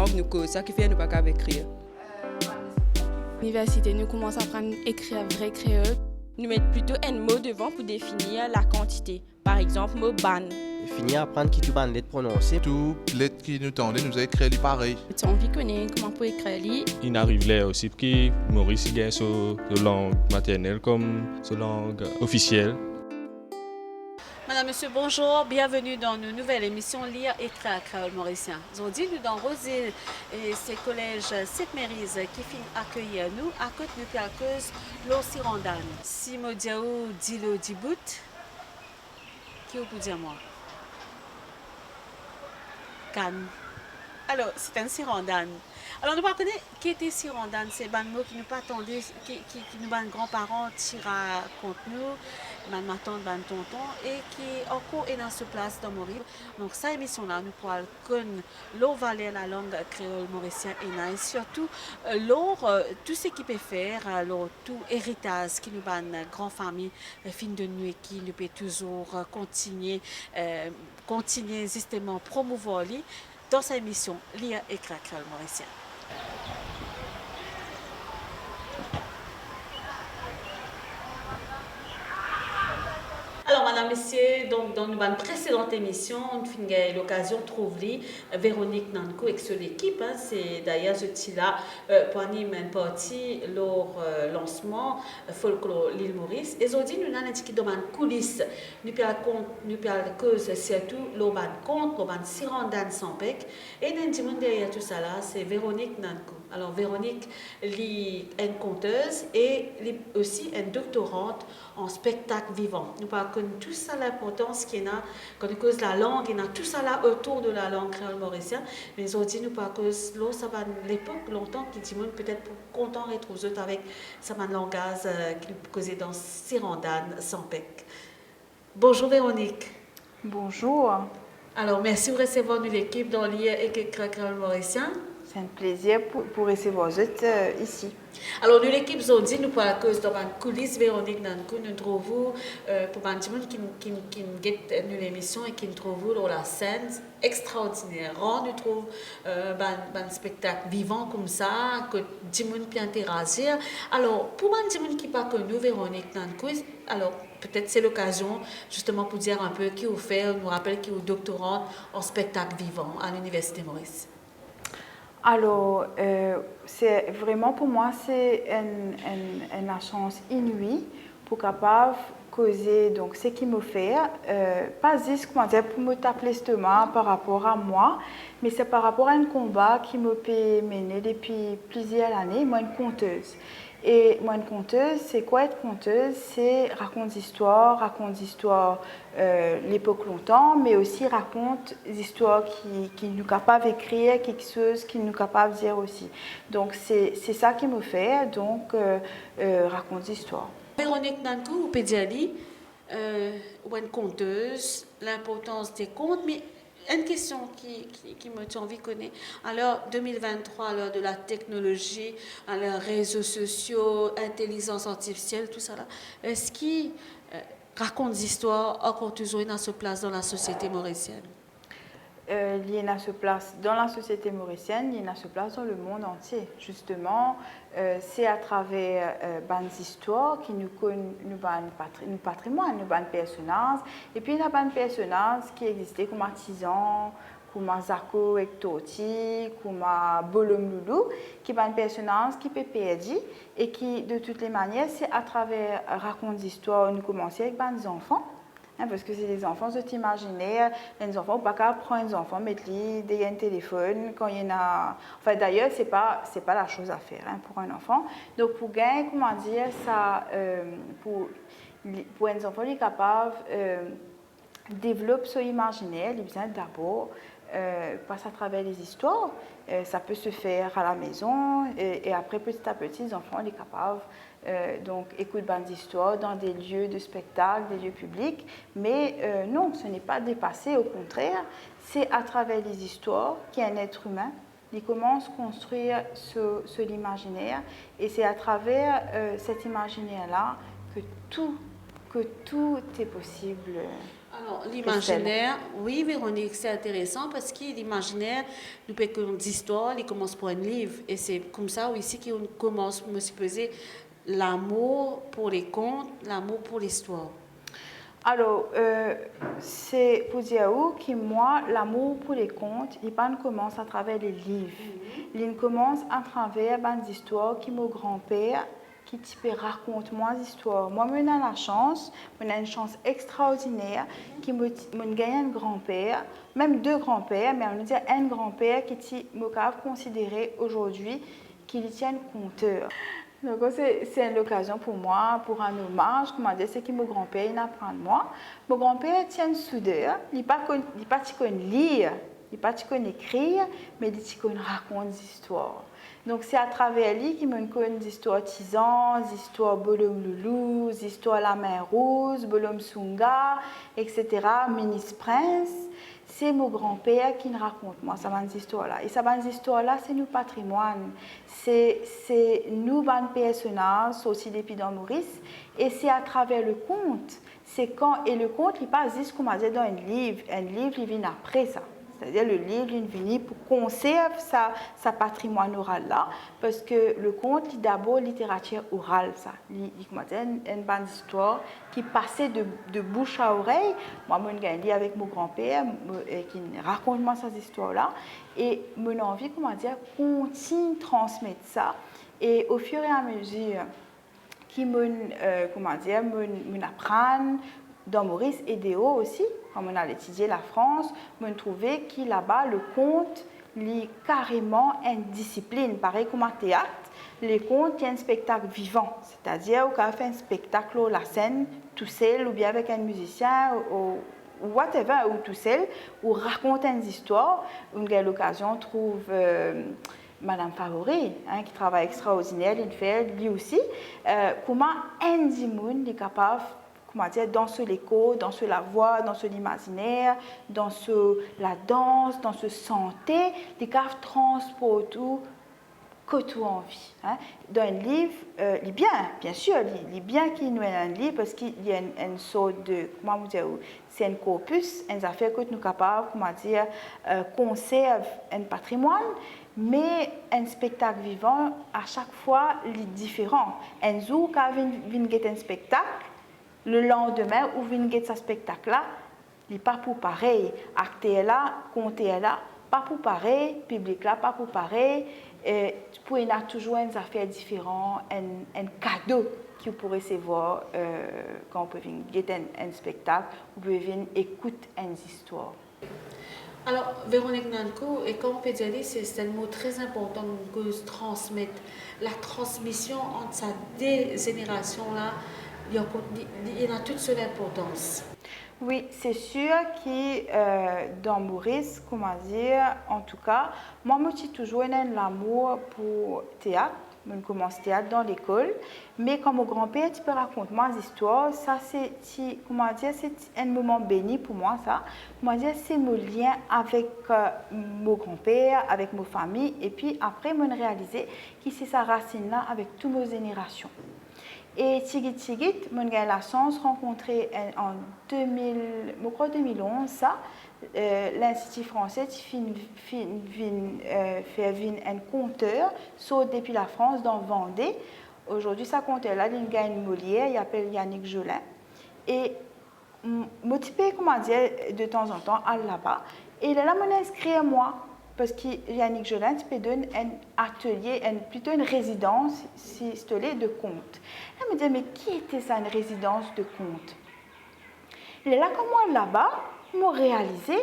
langue nous cause, ça qui fait nous pas capable écrire. L'université nous commence à apprendre à écrire vrai créole. Nous mettons plutôt un mot devant pour définir la quantité. Par exemple, mot ban. Finir à apprendre qui tout ban lettre prononcée. Tout lettre qui nous tendait, nous a écrit pareil. Tu as envie de connaître comment pour écrire li. Il arrive là aussi que Maurice gagne sa langue maternelle comme sa langue officielle. Madame, Monsieur, bonjour. Bienvenue dans une nouvelle émission Lire et écrire créole mauricien. Aujourd'hui, nous dans Roseville et ses collèges Sainte-Mérise qui finissent accueillir nous à côté de quelques l'Ossirandan. Si je dis Dilo Dibout, qui vous dire moi? Cannes. Alors, c'est un Sirandan. Alors, nous ne connaissons pas qui était Sirandan. C'est un mot qui nous pas attendu, qui nous nos grands-parents tirent contre nous, ma tante, ma tonton, et qui encore est dans ce place dans Maurice. Donc, cette émission-là, nous pourrons connaître l'eau valait la langue créole mauricienne et surtout tout ce qui peut faire, tout héritage qui nous bat grande famille, fin de nuit qui nous peut toujours continuer justement promouvoir dans cette émission Lire et écrire créole mauricien. Alors, madame, messieurs, donc, dans une précédente émission, on a eu l'occasion de trouver Véronique Nanko avec son équipe. C'est d'ailleurs ce là pour animer une partie lors lancement folklore l'île Maurice. Et aujourd'hui, nous avons dit dans une coulisse, nous parlons cause surtout l'urban conte, l'urban Sirandan Sampec. Et nous avons dit derrière tout ça là, c'est Véronique Nanko. Alors, Véronique est une conteuse et aussi une doctorante en spectacle vivant. Nous parlons de tout ça l'importance qu'il y a quand on cause la langue, il y a tout ça là autour de la langue créole mauricienne. Mais aujourd'hui, nous parlons que ça va l'époque longtemps qui dit peut-être pour content retrouver avec ça langage qui nous causait dans Sirandan Sampec. Bonjour Véronique. Bonjour. Alors merci de recevoir nous l'équipe dans l'IA et créole mauricien. C'est un plaisir pour recevoir vous ici. Alors, nous, l'équipe Zodi, nous parlons cause dans la coulisse Véronique Nankou, nous trouvons, pour un petit monde qui guette l'émission et qui nous trouve dans la scène extraordinaire. Nous trouvons un spectacle vivant comme ça, que tout le monde peut interagir. Alors, pour un petit monde qui pas connu Véronique Nankou, alors peut-être c'est l'occasion justement pour dire un peu qui vous fait, nous rappelle qui est doctorante en spectacle vivant à l'Université Maurice. Alors, c'est vraiment pour moi, c'est une chance inouïe pour capable causer donc ce qui me fait, pas juste comment dire pour me taper l'estomac par rapport à moi, mais c'est par rapport à un combat qui me peut mener depuis plusieurs années, moi une conteuse. Et moi, une conteuse, c'est quoi être conteuse? C'est raconter des histoires l'époque longtemps, mais aussi raconte des histoires qui nous capables d'écrire quelque chose, qui nous capables de dire aussi. Donc, c'est ça qui me fait, donc, raconter des histoires. Véronique Nankou, vous pouvez dire, ou une conteuse, l'importance des contes, mais une question qui me envie de connaître. Alors, 2023, à l'heure de la technologie, à l'heure réseaux sociaux, intelligence artificielle, tout ça là, est-ce qu'il raconte des histoires encore toujours dans ce place dans la société mauricienne? Il y a ce place dans la société mauricienne, il y a ce place dans le monde entier. Justement, c'est à travers des histoires qui nous connaissent nous patrimoine, nous personnages, et puis il y a des personnages qui existaient comme artisans, comme Zako et Toti, comme Bolom Loulou, qui sont des personnages qui peuvent perdre et qui, de toutes les manières, c'est à travers raconter des histoires, nous commençons avec des enfants. Parce que c'est des enfants, c'est imaginaire. Les enfants, pas qu'à prendre les enfants, mettre des un téléphone quand il y en a. Enfin, d'ailleurs, c'est pas la chose à faire pour un enfant. Donc, pour gagner, comment dire ça, pour un enfant, il est capable de développer son imaginaire. Il a besoin d'abord passer à travers les histoires. Ça peut se faire à la maison et après, petit à petit, les enfants, ils sont capables. Donc, écoute des histoires dans des lieux de spectacle, des lieux publics. Mais non, ce n'est pas dépassé, au contraire, c'est à travers les histoires qu'un être humain il commence à construire l'imaginaire. Et c'est à travers cet imaginaire-là que tout est possible. Alors, l'imaginaire, oui, Véronique, c'est intéressant parce que l'imaginaire, nous peut que l'histoire, il commence par un livre. Et c'est comme ça aussi qu'on commence à me supposer l'amour pour les contes, l'amour pour l'histoire. Alors, c'est pour dire que moi, l'amour pour les contes, il commence à travers les livres. Il commence à travers des histoires que mon grand-père qui raconte moi des histoires. Moi, j'ai la chance, j'ai une chance extraordinaire qui me gagne un grand-père, même deux grands-pères, mais on va dire un grand-père qui me considéré aujourd'hui qu'il tient conteur. Donc, c'est l'occasion pour moi, pour un hommage, comment dire, c'est que mon grand-père, il apprend de moi. Mon grand-père tient soudeur, il n'est pas lire, il n'est pas écrire, mais il raconte des histoires. Donc, c'est à travers lui qu'il me connaît des histoires tisans, des histoires Bolom Loulou, des histoires La Main Rose, Bolom Sunga, etc., Minis Prince. C'est mon grand-père qui nous raconte moi ces histoires-là. Et ces histoires-là, c'est notre patrimoine. C'est nous, les personnages, aussi depuis dans Maurice. Et c'est à travers le conte. Et le conte, il passe juste comme on dit dans un livre. Un livre, il vient après ça. C'est-à-dire le livre, il vient pour conserver sa patrimoine oral-là. Parce que le conte, il d'abord littérature orale. Ça. Il une bande d'histoire qui passait de bouche à oreille. Moi, je suis avec mon grand-père qui raconte moi ces histoires-là. Et mon envie, continue de transmettre ça. Et au fur et à mesure qui m'apprennent dans Maurice et Déo aussi, quand on a étudié la France, on trouvait que là-bas, le conte est carrément une discipline. Pareil comme un théâtre, les contes, il y a un spectacle vivant. C'est-à-dire, on fait un spectacle à la scène, tout seul, ou bien avec un musicien, ou whatever, ou tout seul, ou raconte une histoire. On a l'occasion, trouve Madame Favori, qui travaille extraordinaire, il fait lui aussi, comment un dimoun est capable dans l'écho, dans la voix, dans l'imaginaire, dans la danse, dans ce santé, les caves transportent tout que tout en vie. Dans un livre, il est bien sûr, il est bien qu'il y ait un livre parce qu'il y a une sorte de, c'est un corpus, une affaire que nous sommes capables, conserve un patrimoine, mais un spectacle vivant, à chaque fois, il est différent. Un jour, quand on vient un spectacle, le lendemain, où vient ce spectacle-là, il n'est pas pour pareil. Acteur là, compter là, pas pour pareil. Public là, pas pour pareil. Pour y a toujours une affaire différente, un cadeau que vous pourrez recevoir quand vous pouvez un spectacle, vous pouvez venir écouter une histoire. Alors, Véronique Nanko, et comme on peut dire, c'est un mot très important que se transmettre. La transmission entre ces deux générations-là, il y a toute son importance. Oui, c'est sûr que dans Maurice, comment dire, en tout cas, moi, j'ai toujours eu l'amour pour le théâtre. Je commence le théâtre dans l'école. Mais quand mon grand-père peut raconter moi des histoires, ça, c'est un moment béni pour moi. Ça. Comment dire, c'est mon lien avec mon grand-père, avec ma famille. Et puis après, je réalisé que c'est sa racine-là avec toutes nos générations. Et Tigit, j'ai eu la chance de rencontrer en 2011 ça, l'Institut français qui fait un conteur saut depuis la France dans Vendée. Aujourd'hui, ce conteur-là, il gagne Molière, il s'appelle Yannick Jolin. Et motivé, comment dire, de temps en temps, à là-bas. Et là, je m'inscris à moi. Parce que Yannick Jolin peut donner un atelier, plutôt une résidence de conte. Elle me dit, mais qui était ça, une résidence de conte? Et là, comme moi, là-bas, je réalisé,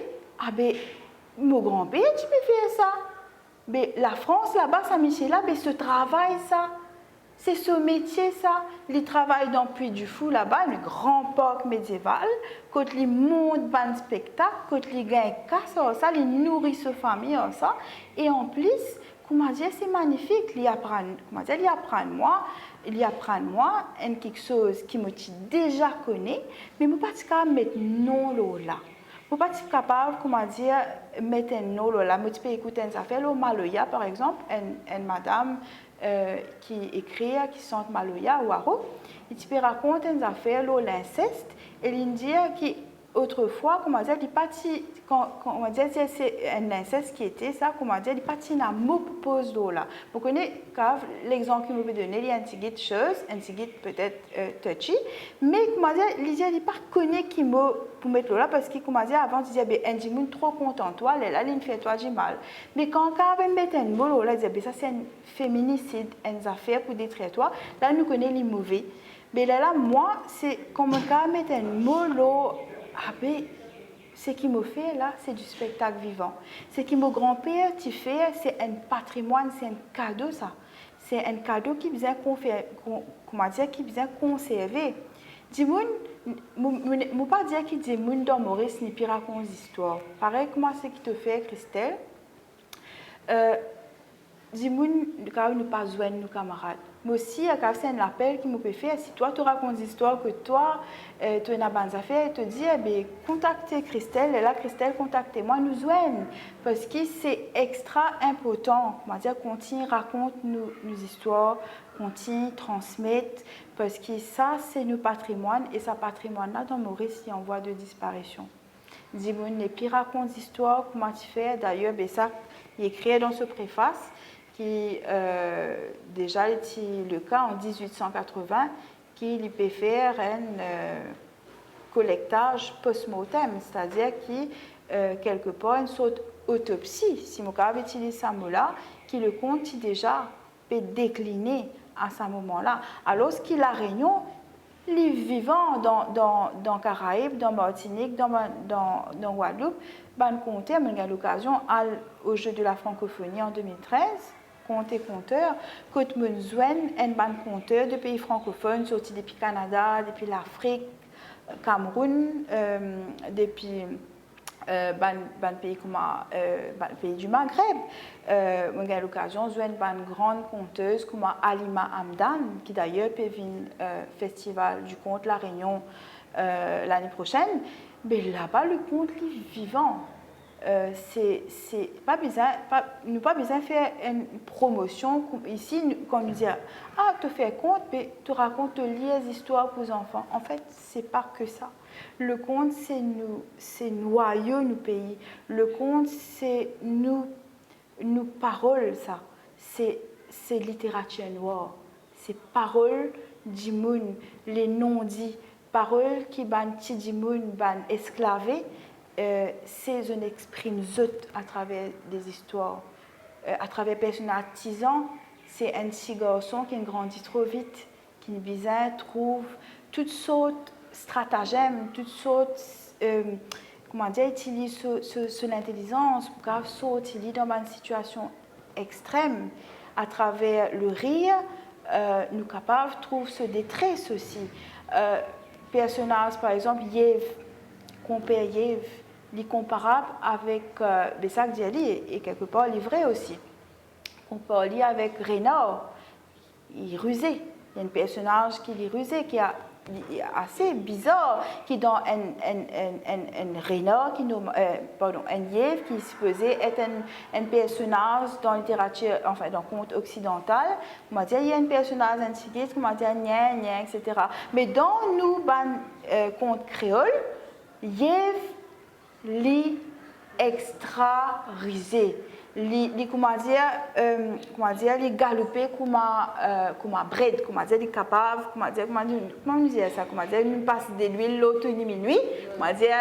mon grand-père, tu peux faire ça. Mais la France, là-bas, ça, Michel-là, ce travail, ça. C'est ce métier, ça. Ils travaillent dans Puy-du-Fou, là-bas, le grand parc médiéval. Quand ils montent un spectacle, quand ils gagnent ça, ils nourrissent leur famille, ça. Et en plus, comment dire, c'est magnifique. Ils apprennent moi quelque chose qui me déjà connaît, mais je ne suis pas capable de mettre non là. Je ne suis pas capable, comment dire, mettre un non là. Je peux écouter une affaire, au Maloya, par exemple, une madame qui écrit, qui chante Maloya ou Aro, et tu peux raconter une affaire, l'inceste, et il dit que autrefois, comment dire, comment dire, c'est un inceste qui était ça, comment dire, il partit dans mot pose d'eau là. Vous connaissez l'exemple que je vais donner, il y a un petit chose, un petit peut-être touchy, mais comment dire, il n'est pas connu qui mot pour mettre là parce que comment dire, avant il disait ben un petit trop content toi, là il fait toi du mal. Mais quand on met un mot là, il disait ben ça c'est un féminicide, une affaire pour détruire toi. Là nous connaissons les mauvais. Mais là moi c'est comme quand on met un mot là. Ah ben, ce qui me fait là, c'est du spectacle vivant. Ce que mon grand-père tu fait, c'est un patrimoine, c'est un cadeau ça. C'est un cadeau qui vient qui vient conserver. Dis-moi, je pas dire que des gens dans Maurice n'est pas raconter des histoires. Pareil que moi, ce qui te fait, Christelle. Dis-moi, quand nous pas joindre nos camarades. Mais aussi, c'est un appel qui me peut faire. Si toi, tu racontes des histoires que toi, tu as une bonne affaire, tu te dis, eh bien, contactez Christelle, et là, Christelle, contactez-moi, nous joignent. Parce que c'est extra important. On va dire, continue, raconte nos histoires, continue, transmettre, parce que ça, c'est nos patrimoine, et ce patrimoine-là, dans Maurice, il est en voie de disparition. Dis-moi, les pires racontes d'histoires, comment tu fais? D'ailleurs, ben, ça, il est écrit dans ce préface, qui déjà était le cas en 1880, qui peut faire un collectage post-mortem, c'est-à-dire qui, quelque part, une sorte d'autopsie, si mon cas utilise ce mot-là, qui le compte déjà peut décliner à ce moment-là. Alors, ce qu'il a réunion, les vivants dans Caraïbes, dans Martinique, dans Guadeloupe, ben compter, mais il y a l'occasion au jeu de la francophonie en 2013. Conte et conteur, côte Munzwen, un ban conteur de pays francophones, sortis depuis Canada, depuis l'Afrique, Cameroun, depuis pays comme pays du Maghreb. On a l'occasion de une grande conteuse comme Alima Hamdan, qui d'ailleurs peut venir festival du conte La Réunion l'année prochaine. Mais là-bas, le conte est vivant. C'est pas besoin, nous pas besoin de faire une promotion ici quand nous dit ah tu fais conte mais tu racontes les histoires pour les enfants. En fait c'est pas que ça. Le conte c'est noyau nous pays. Le conte c'est nous paroles ça. C'est littérature noire. C'est paroles du monde, les non-dits, paroles qui ban ti du monde ban esclavés. C'est un exprime zut à travers des histoires, à travers personnages artisans. C'est un petit garçon qui grandit trop vite, qui trouve toutes sortes de stratagèmes, toutes sortes, utilise son intelligence pour sortir dans une situation extrême. À travers le rire, nous sommes capables de trouver ce détresse aussi. Personnage, par exemple, Yves, compère Yves, il est comparable avec Bessac Diali et quelque part il est vrai aussi. Comparé avec Reynard, il est rusé. Il y a un personnage qui est rusé, qui est assez bizarre, qui est dans un Reynard, un Yves qui est supposé être un personnage dans la littérature, enfin dans le conte occidental. On va dire il y a un personnage antique, on va dire gna, etc. Mais dans nos contes créoles, Yves li extra risé, li comment dire li galopé comme bread, comment dire li capable, comment nous dire ça, comment dire nous passe de l'huile l'autre minuit, comment dire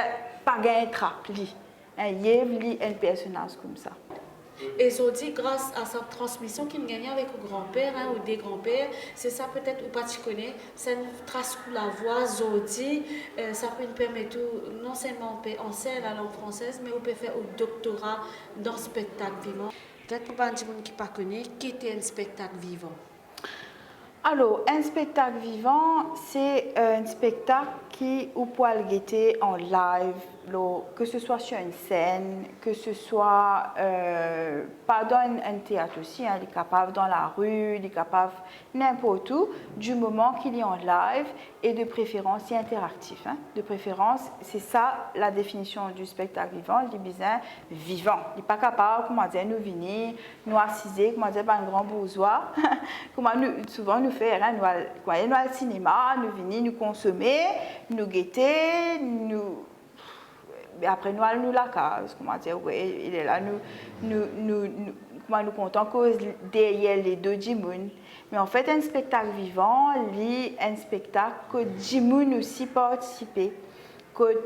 pas gain trappe li Yves li un personnage comme ça. Et Zodi, grâce à sa transmission qu'il gagnait avec le grand-père ou des grands-pères, c'est ça peut-être ou pas tu connais, ça nous trace pour la voix Zodi, ça peut nous permettre non seulement enseigner la langue française, mais on peut faire un doctorat dans le spectacle vivant. Peut-être pour pas dire qui pas connaît, qu'était un spectacle vivant. Alors, un spectacle vivant, c'est un spectacle qui ou peut le guetter en live, que ce soit sur une scène, que ce soit pas dans un théâtre aussi, il est capable dans la rue, il est capable n'importe où, du moment qu'il est en live et de préférence il est interactif. De préférence, c'est ça la définition du spectacle vivant, il est bien vivant. Il n'est pas capable, comment dire, nous venir, nous assiser, comment dire, un grand bourgeois, comment souvent nous faire, nous aller au cinéma, nous venir, nous consommer, nous guetter, nous après nous allons nous la case, comment dire, oui, il est là, comment nous comptons cause derrière les deux Jimoun. Mais en fait, un spectacle vivant, un spectacle que Jimoun aussi participer, que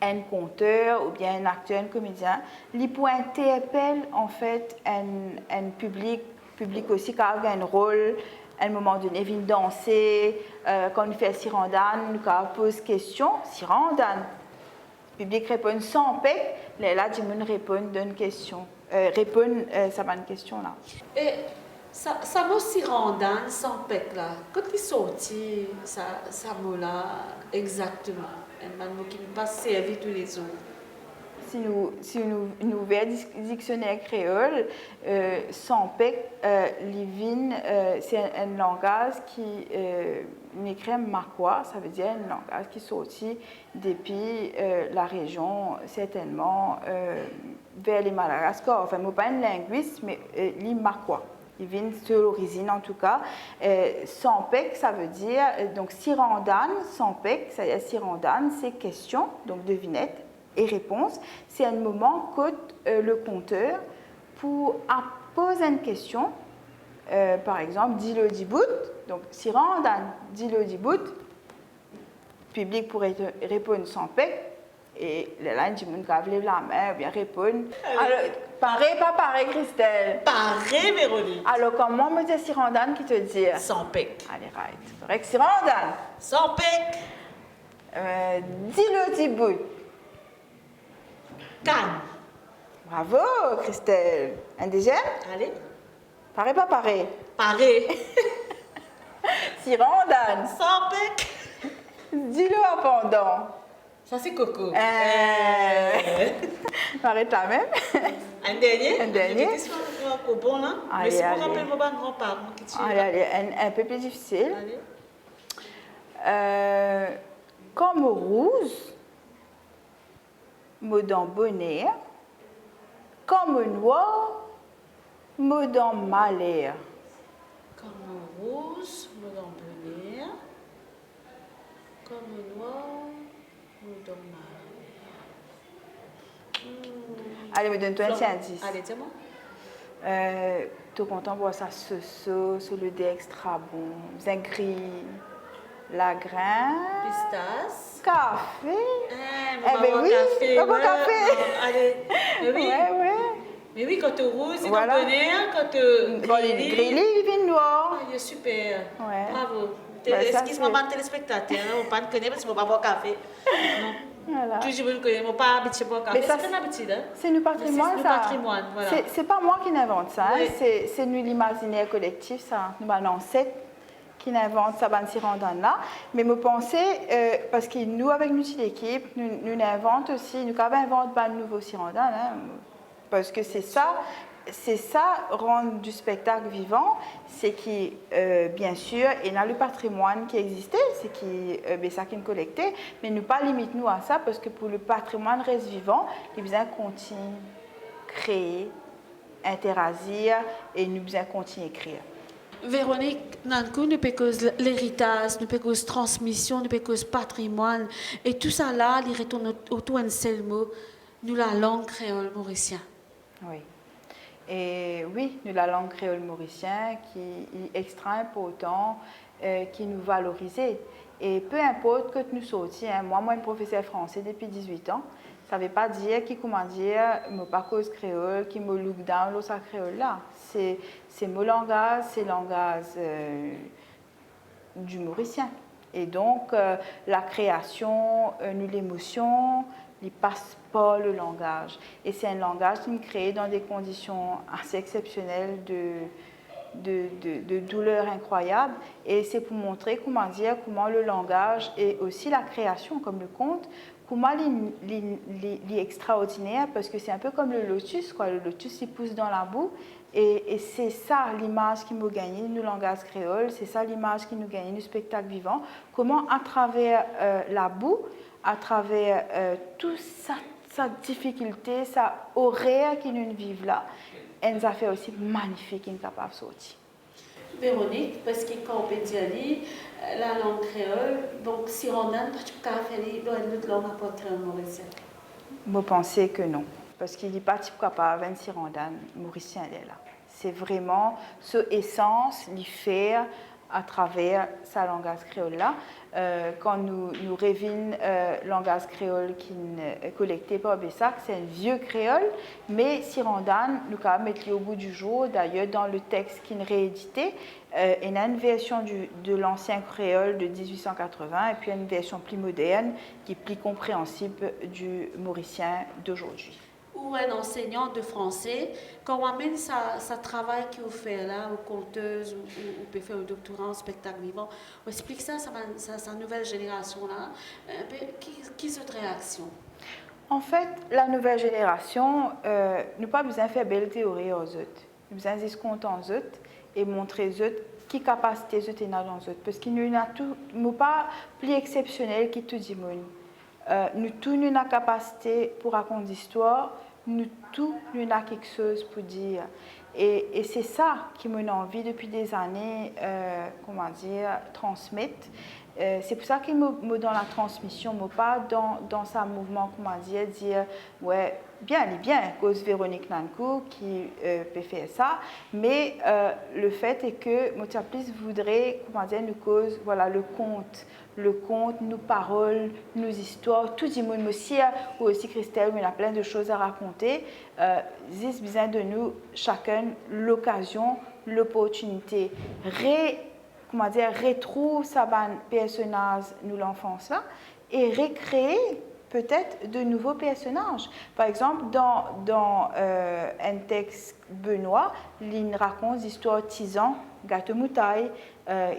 un conteur ou bien un acteur, un comédien, pour interpeller en fait un public aussi qui a un rôle. À un moment donné, vient danser, quand on fait Sirandan, on pose question, Sirandan. Le public répond sans pec, là, tu me réponds d'une question. Ça va une question là. Et ça mot Sirandan sans pec là, quand il sorti, ça mot là exactement, un mot qui ne pas servi tous les autres. Si nous ouvrons le dictionnaire créole, sans pec, livine, c'est un langage qui n'écrit makwa, ça veut dire un langage qui sortit depuis la région, certainement vers les Madagascar. Enfin, je ne suis pas un linguiste, mais les makwa. Ils viennent sur l'origine en tout cas. Sans pec, ça veut dire, donc Sirandan, sans pec, ça veut dire Sirandan, c'est question, donc devinette. Et réponse, c'est un moment que le conteur, pour poser une question, par exemple, dis-le dibout, donc Sirandan, dis-le dibout, public pourrait répondre sans pec, et là, du monde qui lève la main, ou bien répondre. Alors, pareil, pas pareil, Christelle. Pareil, Véronique. Alors, comment me dit Sirandan qui te dit? Sans pec. Allez, right. Correct, Sirandan. Sans pec. Dis-le dibout. Canne. Bravo, Christelle. Indigène? Allez. Pareil, pas pareil. Pareil. Sirandan. Sans pec. Dis-le en pendant. Ça, c'est Coco. Arrête la même. Un dernier? Un dernier. Bon, là. Allez, mais si allez. vous rappelez vos grands-parents qui tirent. Allez, un peu plus difficile. Allez. Comme rose, mot dans bonheur, comme noir, mot dans malheur. Comme rose, mot dans bonheur. Comme noir, mot dans malheur. Allez, me donne-toi un petit indice. Allez, dis-moi. Tu es content de voir ça sur le dé extra bon, bien gris, la grain, Pistache. café. Eh ben oui, café. Allez, mais oui. Ouais. Mais oui, quand tu es rouge, c'est Voilà. dans bonheur, quand tu Bon, les gris, il vient noir. il est super. Ouais. Bravo. Ben, ça, Excuse-moi, c'est- pas de téléspectateur, on ne pas connaître parce qu'on ne va pas boire café. Non. Voilà. Toujours vous connaissez, on pas habitué à boire café. Mais ça, C'est une habitude, hein? C'est le patrimoine, C'est ça. le patrimoine, voilà. C'est pas moi qui n'invente ça, hein. Oui. C'est nous l'imaginaire collectif, ça. Nous, l'ancêtre qui invente ça, ben, là. Mais me penser, parce que nous, avec notre équipe, nous inventons aussi, nous inventons un nouveau Sirandan, hein, parce que c'est ça, rendre du spectacle vivant, c'est qui, bien sûr, et là le patrimoine qui existait, c'est qui, ça qui est collecté, mais nous pas limite nous à ça, parce que pour le patrimoine reste vivant, il besoin continuer, créer, interagir, et nous besoin continuer à écrire. Véronique, Nankou, nous peut cause l'héritage, nous peut cause transmission, nous peut cause patrimoine, et tout ça là, il retourne autour d'un seul mot, nous la langue créole mauricienne. Oui. Et oui, nous, la langue créole mauricienne qui est extra important, qui nous valorise. Et peu importe que nous sortions, hein, moi, je suis professeur français depuis 18 ans, ça ne veut pas dire qui, comment dire, me pas cause créole, qui me look down l'autre créole là. C'est mon langage, c'est le langage du mauricien. Et donc, la création, l'émotion, il passe par le langage. Et c'est un langage qui est créé dans des conditions assez exceptionnelles de douleur incroyable. Et c'est pour montrer comment le langage et aussi la création, comme le conte, comment il est extraordinaire, parce que c'est un peu comme le lotus, quoi. Le lotus, il pousse dans la boue. Et c'est ça l'image qui nous gagne, le langage créole, c'est ça l'image qui nous gagne, le spectacle vivant. Comment, à travers la boue, à travers toute sa difficulté, sa horaire qui nous vivent là, elle nous a fait aussi magnifique, qui est capable de sortir. Véronique, parce que quand on peut dire, la langue créole. Donc, si on a pas de faire langue à créole mauricien. Je pense que non, parce qu'il n'est pas type capable de faire mauricien là. C'est vraiment ce essence, l'y faire à travers sa langage créole là. Quand nous révine langage créole qui est collecté par Bessac, c'est un vieux créole, mais Sirandan, nous avons mettre au bout du jour. D'ailleurs, dans le texte qui est réédité, il y a une version de l'ancien créole de 1880 et puis une version plus moderne qui est plus compréhensible du mauricien d'aujourd'hui. Ou un enseignant de français, quand on amène sa travail qu'il fait là, aux conteuses, ou peut faire un doctorat en spectacle vivant, on explique ça à sa nouvelle génération là, qui sont de réaction? En fait, la nouvelle génération, nous pas besoin de faire belle théorie aux autres. Nous besoin de discuter aux autres et montrer aux autres qui capacité aux autres dans les autres. Parce qu'il n'y a pas plus exceptionnel que tout le monde. Nous tous nous avons capacité pour raconter l'histoire. Nous tous, nous avons quelque chose pour dire. Et c'est ça qui m'a envie depuis des années, transmettre. C'est pour ça qu'il me dans la transmission, mais pas dans sa mouvement, dire, ouais, bien, il est bien, cause Véronique Nankou qui peut faire ça, mais le fait est que Motiaplis voudrait, nous cause, voilà, le conte, nos paroles, nos histoires, tout le monde aussi, ou aussi Christelle, mais il a plein de choses à raconter. Zis besoin de nous, chacun, l'occasion, l'opportunité, retrouve sa personnage, nous l'enfance là, et recréer peut-être de nouveaux personnages. Par exemple, dans un texte Benoît, il raconte l'histoire Tizan, Gâteau Moutaille,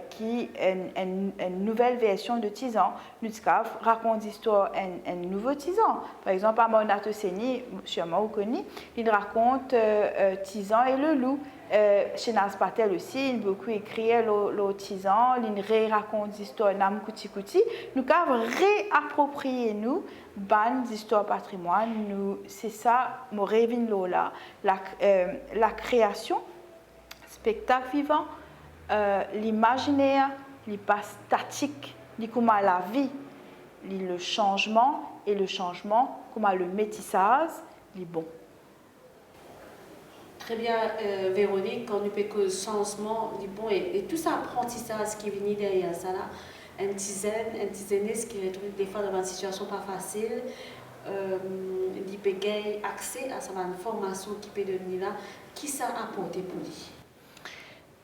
qui est une nouvelle version de Tizan. Nutzkaf raconte l'histoire un nouveau Tizan. Par exemple, à Monato Seni, sûrement vous connaissez, il raconte Tizan et le loup. Chez Naz Patel aussi, il a beaucoup écrit le Tizan, il raconte l'histoire Nam Kuti Kuti. Nous avons réapproprié nous ban d'histoire patrimoine. C'est ça, mon rêve là, la création, spectacle vivant, l'imaginaire, les pas statique, comment la vie, le changement et le changement, comment le métissage, les bon. Très bien, Véronique, quand nous parlons de changement, bon, et tout ça apprentissage qui est venu derrière ça, là, un dizainiste qui retrouve des fois dans une situation pas facile, il peut gagner accès à sa formation qui peut devenir là, qui ça a apporté pour lui?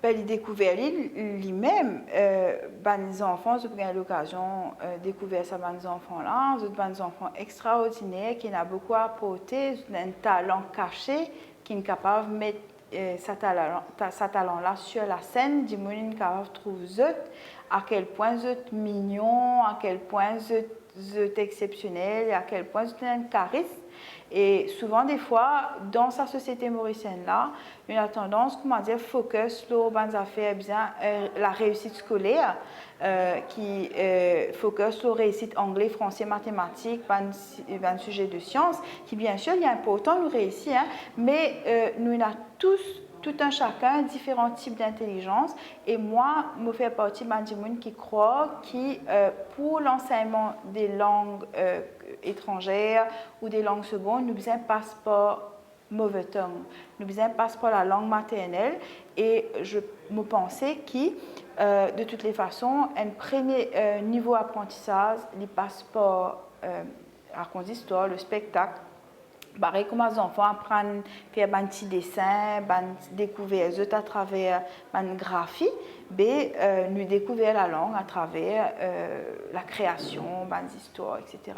Il découvert lui-même, les enfants, j'ai eu l'occasion de découvrir ces enfants-là, des enfants extraordinaires qui ont beaucoup apporté, un talent caché, qui est capable de mettre sa talent-là sur la scène, du monde capable de trouver à quel point vous êtes mignon, à quel point vous êtes exceptionnel, à quel point vous êtes un charisme. Et souvent, des fois, dans sa société mauricienne-là, on a tendance, focus sur les affaires, la réussite scolaire, qui focus sur la réussite anglais, français, mathématiques, un sujet de sciences, qui bien sûr, il est important de réussir, mais nous avons tous, tout un chacun, différents types d'intelligence. Et moi, je fais partie de gens qui croient que pour l'enseignement des langues étrangères ou des langues secondes, nous besoin passe par mauvais temps. Nous besoin passe par la langue maternelle. Et je me pensais que, de toutes les façons, un premier niveau d'apprentissage, il passe par raconter l'histoire, le spectacle. Pareil comme les enfants apprennent à faire des petits dessins, découvrir à travers une graphie, nous découvrir la langue à travers la création, des histoires, etc.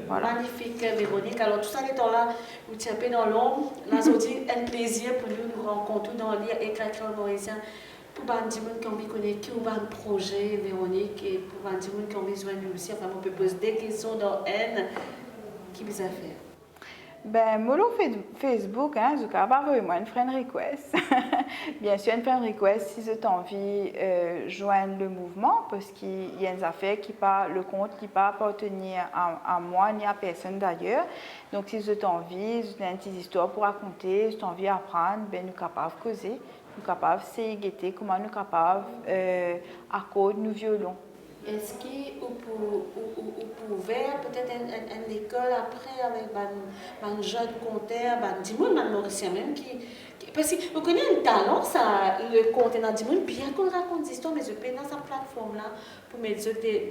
Voilà. Magnifique, Véronique. Alors, tout ça, les temps-là, vous êtes un peu dans l'ombre. Là, c'est un plaisir pour nous rencontrer dans le lire et écrire mauricien. Pour les gens qui ont besoin qui ont un projet, Véronique, et pour les gens qui ont besoin de nous aussi, enfin, on peut poser des questions dans N, qui vous a fait? Moi, Facebook, je peux moi une friend request. Bien sûr, une friend request si vous avez envie de joindre le mouvement, parce qu'il y a une affaire qui pas le compte qui pas appartenir à moi ni à personne d'ailleurs. Donc, si vous avez envie, vous avez une petite histoire pour raconter, vous avez envie d'apprendre, nous sommes capables de causer. nous capables de guetter comment nous capables accorder nos violons. Est-ce qu'on pouvait peut-être une école après avec un jeune conteur, du monde mauricien même parce que vous connaissez un talent, ça, le conteur dans du monde, bien qu'on raconte des histoires, mais je peux dans sa plateforme-là pour mettre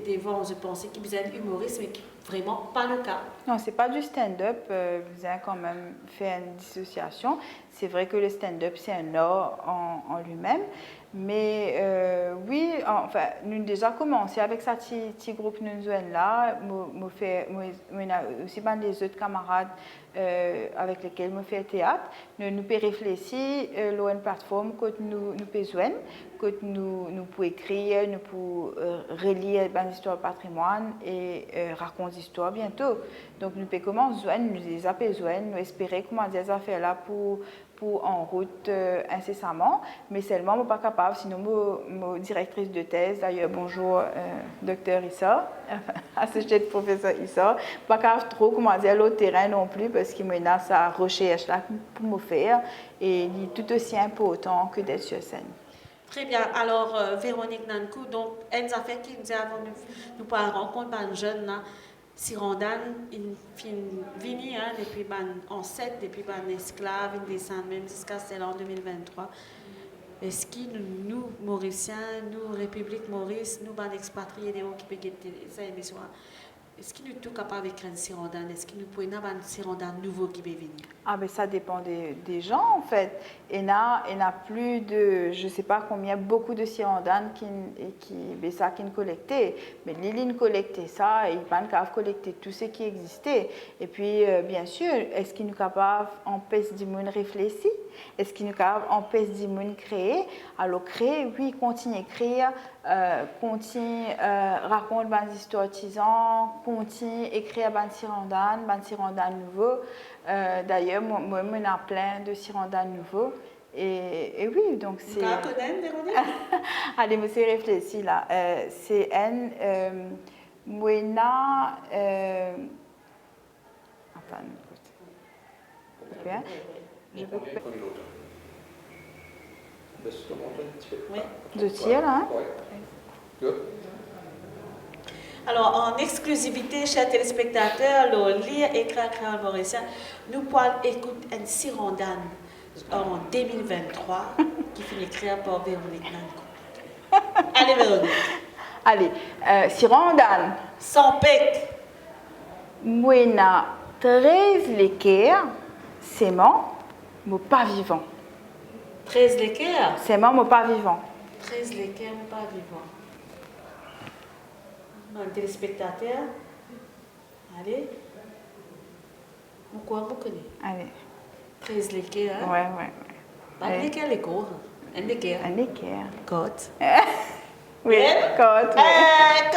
devant, je pensais qu'il faisait un humoriste, mais qui vraiment pas le cas. Non, c'est pas du stand-up, vous avez quand même fait une dissociation. C'est vrai que le stand-up, c'est un art en lui-même. Mais oui, enfin, nous avons déjà commencé avec ce petit groupe nous là. Nous avons aussi des autres camarades avec lesquels nous faisons théâtre. Nous pouvons réfléchir à une plateforme que nous pouvons joindre, que nous pouvons écrire, nous pouvons relire des histoires de patrimoine et raconter des histoires bientôt. Donc nous pouvons commencer à joindre, nous les appelons joindre, nous espérons comment des affaires là pour en route incessamment, mais seulement je ne suis pas capable, sinon ma directrice de thèse, d'ailleurs bonjour docteur Issa, associé de professeur Issa, je ne suis pas capable trop comment dire l'autre terrain non plus parce qu'il me a sa recherche là pour me faire et il est tout aussi important que d'être sur scène. Très bien. Alors Véronique Nankou, donc une affaire qui nous a nous pas rencontre un jeune là. Sirondan, il vini depuis ancêtre, depuis esclave, il descend même jusqu'à celle en 2023. Est-ce que nous, Mauriciens, nous, République Maurice, nous, expatriés, qui peuvent guetter ça émission, est-ce que nous sommes capables d'écrire un Sirondan? Est-ce que nous pouvons avoir un Sirondan nouveau qui peut venir? Ah ben ça dépend des gens en fait. Il y a plus de, je ne sais pas combien, beaucoup de Sirondan qui ne collectaient. Mais l'île collectait ça et ils ne peuvent collecter tout ce qui existait. Et puis bien sûr, est-ce qu'ils sont capables d'empêcher du monde réfléchir? Est-ce qu'ils sont capables d'empêcher du monde créer? Alors créer, oui, continue à écrire, continue raconter des histoires artisans, continue à écrire des Sirondan nouveaux. D'ailleurs, moi, on a plein de Sirondan nouveaux. Et oui, donc c'est... Vous connaissez, Véronique? Allez, je vais réfléchir là. C'est un... Moena... Attends, je peux... Oui. De tir, là, hein? Alors, en exclusivité, chers téléspectateurs, le lire écran créole mauricien, nous pouvons écouter un Sirondan en 2023 qui finit créé par Véronique Nankou. Allez, Véronique. Allez, Sirondan. Sans pec. Moena 13 l'équerre, c'est mon pas vivant. 13 l'équerre? C'est mon pas vivant. 13 l'équerre, mon pas vivant. Un téléspectateur. Allez. Pourquoi vous connaissez? Allez. 13 l'équerre. Hein? Ouais. Pas l'équerre, les cours. Un l'équerre. Un équerre. Côte. Oui, côte. Côte.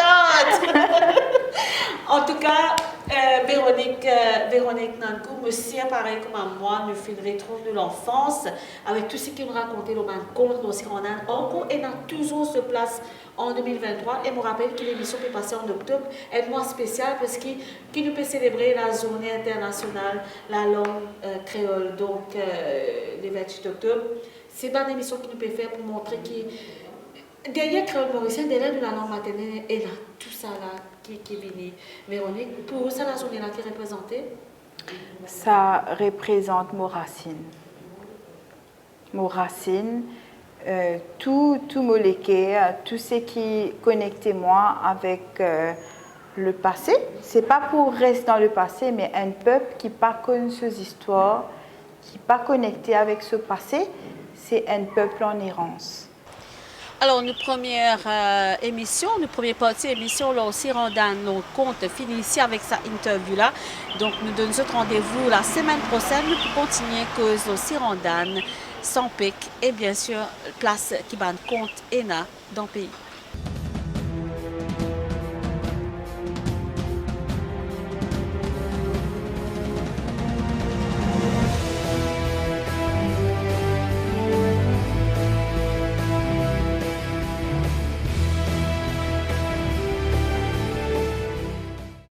En tout cas, Véronique Nankou me sert pareil comme à moi, me fait le retour de l'enfance avec tout ce qu'il me racontait, le conte, le Sirondan. Encore, elle a toujours se place en 2023. Et me rappelle que l'émission peut passer en octobre. Elle est moins spéciale parce qu'il nous peut célébrer la journée internationale, la langue créole, donc le 28 octobre. C'est une émission qui nous peut faire pour montrer que derrière créole mauricien, derrière de la langue maternelle, elle a tout ça là qui est venu. Véronique, pour vous, ça la journée là qui est représentée? Ça représente nos racines. Nos racines, tout molécule, tout ce qui connectait moi avec le passé. C'est pas pour rester dans le passé, mais un peuple qui n'a pas connu ces histoires, qui n'est pas connecté avec ce passé, c'est un peuple en errance. Alors, notre première émission, notre première partie émission, là aussi, Sirondan, nos comptes finit ici avec sa interview-là. Donc, nous donnons rendez-vous la semaine prochaine pour continuer cause au Sirondan, sans pic et bien sûr, place qui bat compte ENA dans le pays.